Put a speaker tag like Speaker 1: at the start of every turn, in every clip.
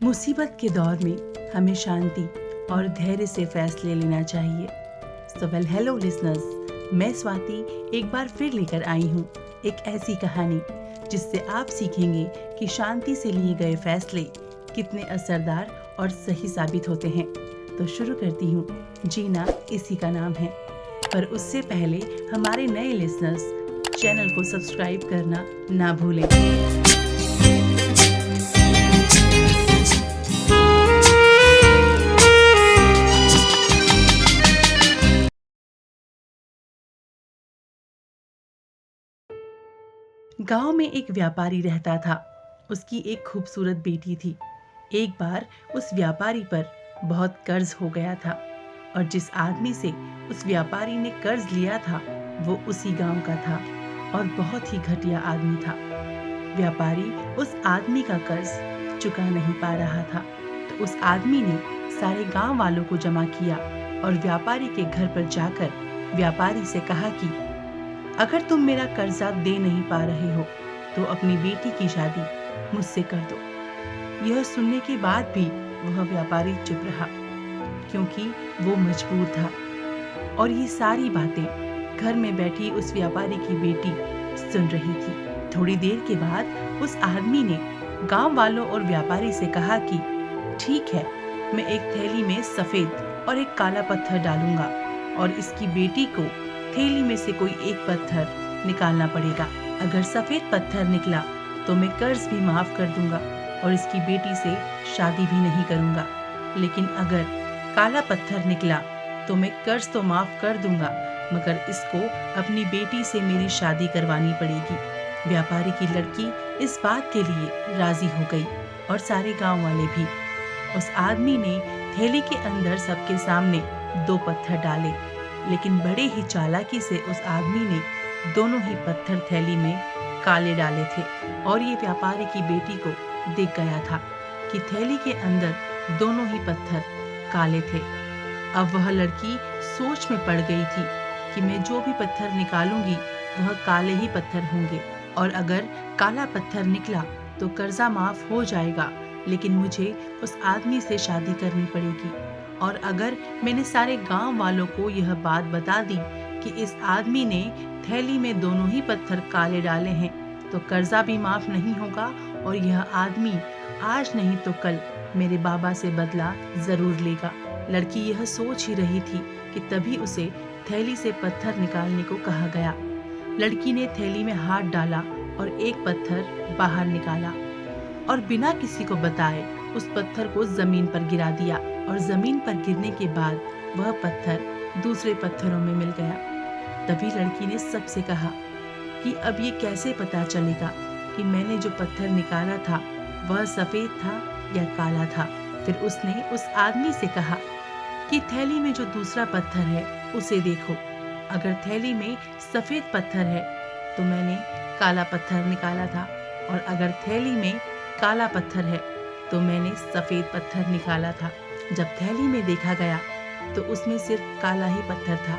Speaker 1: मुसीबत के दौर में हमें शांति और धैर्य से फैसले लेना चाहिए। सो वेल हेलो लिसनर्स, मैं स्वाति एक बार फिर लेकर आई हूँ एक ऐसी कहानी जिससे आप सीखेंगे कि शांति से लिए गए फैसले कितने असरदार और सही साबित होते हैं। तो शुरू करती हूँ। जीना इसी का नाम है। पर उससे पहले हमारे नए लिसनर्स चैनल को सब्सक्राइब करना ना भूलें। गांव में एक व्यापारी रहता था। उसकी एक खूबसूरत बेटी थी। एक बार उस व्यापारी पर बहुत कर्ज हो गया था और जिस आदमी से उस व्यापारी ने कर्ज लिया था वो उसी गांव का था और बहुत ही घटिया आदमी था। व्यापारी उस आदमी का कर्ज चुका नहीं पा रहा था तो उस आदमी ने सारे गांव वालों को जमा किया और व्यापारी के घर पर जाकर व्यापारी से कहा कि अगर तुम मेरा कर्जा दे नहीं पा रहे हो तो अपनी बेटी की शादी मुझसे कर दो। यह सुनने के बाद भी वह व्यापारी चुप रहा क्योंकि वो मजबूर था और ये सारी बातें घर में बैठी उस व्यापारी की बेटी सुन रही थी। थोड़ी देर के बाद उस आदमी ने गांव वालों और व्यापारी से कहा कि ठीक है, मैं एक थैली में सफेद और एक काला पत्थर डालूंगा और इसकी बेटी को थैली में से कोई एक पत्थर निकालना पड़ेगा। अगर सफेद पत्थर निकला तो मैं कर्ज भी माफ कर दूंगा और इसकी बेटी से शादी भी नहीं करूंगा, लेकिन अगर काला पत्थर निकला तो मैं कर्ज तो माफ कर दूंगा मगर इसको अपनी बेटी से मेरी शादी करवानी पड़ेगी। व्यापारी की लड़की इस बात के लिए राजी हो गई और सारे गांव वाले भी। उस आदमी ने थैली के अंदर सबके सामने 2 पत्थर डाले, लेकिन बड़े ही चालाकी से उस आदमी ने दोनों ही पत्थर थैली में काले डाले थे और ये व्यापारी की बेटी को दिख गया था कि थैली के अंदर दोनों ही पत्थर काले थे। अब वह लड़की सोच में पड़ गई थी कि मैं जो भी पत्थर निकालूंगी वह काले ही पत्थर होंगे और अगर काला पत्थर निकला तो कर्जा माफ हो जाएगा, लेकिन मुझे उस आदमी से शादी करनी पड़ेगी। और अगर मैंने सारे गांव वालों को यह बात बता दी कि इस आदमी ने थैली में दोनों ही पत्थर काले डाले हैं तो कर्जा भी माफ नहीं होगा और यह आदमी आज नहीं तो कल मेरे बाबा से बदला जरूर लेगा। लड़की यह सोच ही रही थी कि तभी उसे थैली से पत्थर निकालने को कहा गया। लड़की ने थैली में हाथ डाला और एक पत्थर बाहर निकाला और बिना किसी को बताए उस पत्थर को जमीन पर गिरा दिया और जमीन पर गिरने के बाद वह पत्थर दूसरे पत्थरों में मिल गया। तभी लड़की ने सबसे कहा कि अब ये कैसे पता चलेगा कि मैंने जो पत्थर निकाला था वह सफेद था या काला था। फिर उसने उस आदमी से कहा कि थैली में जो दूसरा पत्थर है उसे देखो। अगर थैली में सफेद पत्थर है तो मैंने काला पत्थर निकाला था और अगर थैली में काला पत्थर है तो मैंने सफेद पत्थर निकाला था। जब थैली में देखा गया तो उसमें सिर्फ काला ही पत्थर था।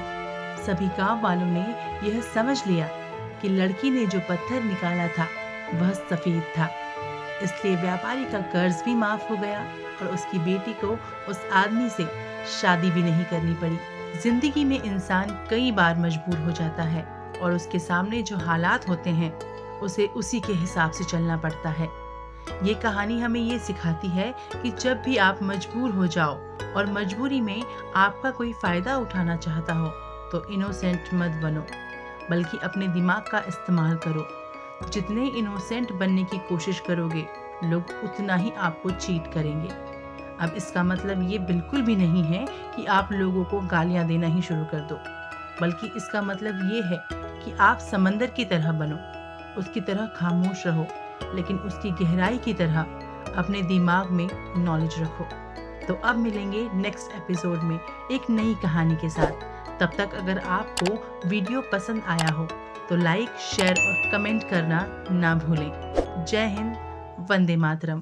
Speaker 1: सभी गांव वालों ने यह समझ लिया कि लड़की ने जो पत्थर निकाला था वह सफेद था, इसलिए व्यापारी का कर्ज भी माफ हो गया और उसकी बेटी को उस आदमी से शादी भी नहीं करनी पड़ी। जिंदगी में इंसान कई बार मजबूर हो जाता है और उसके सामने जो हालात होते हैं उसे उसी के हिसाब से चलना पड़ता है। ये कहानी हमें ये सिखाती है कि जब भी आप मजबूर हो जाओ और मजबूरी में आपका कोई फायदा उठाना चाहता हो तो इनोसेंट मत बनो, बल्कि अपने दिमाग का इस्तेमाल करो। जितने इनोसेंट बनने की कोशिश करोगे लोग उतना ही आपको चीट करेंगे। अब इसका मतलब ये बिल्कुल भी नहीं है कि आप लोगों को गालियां देना ही शुरू कर दो, बल्कि इसका मतलब ये है कि आप समंदर की तरह बनो, उसकी तरह खामोश रहो, लेकिन उसकी गहराई की तरह अपने दिमाग में नॉलेज रखो। तो अब मिलेंगे नेक्स्ट एपिसोड में एक नई कहानी के साथ। तब तक अगर आपको वीडियो पसंद आया हो तो लाइक, शेयर और कमेंट करना ना भूलें। जय हिंद, वंदे मातरम।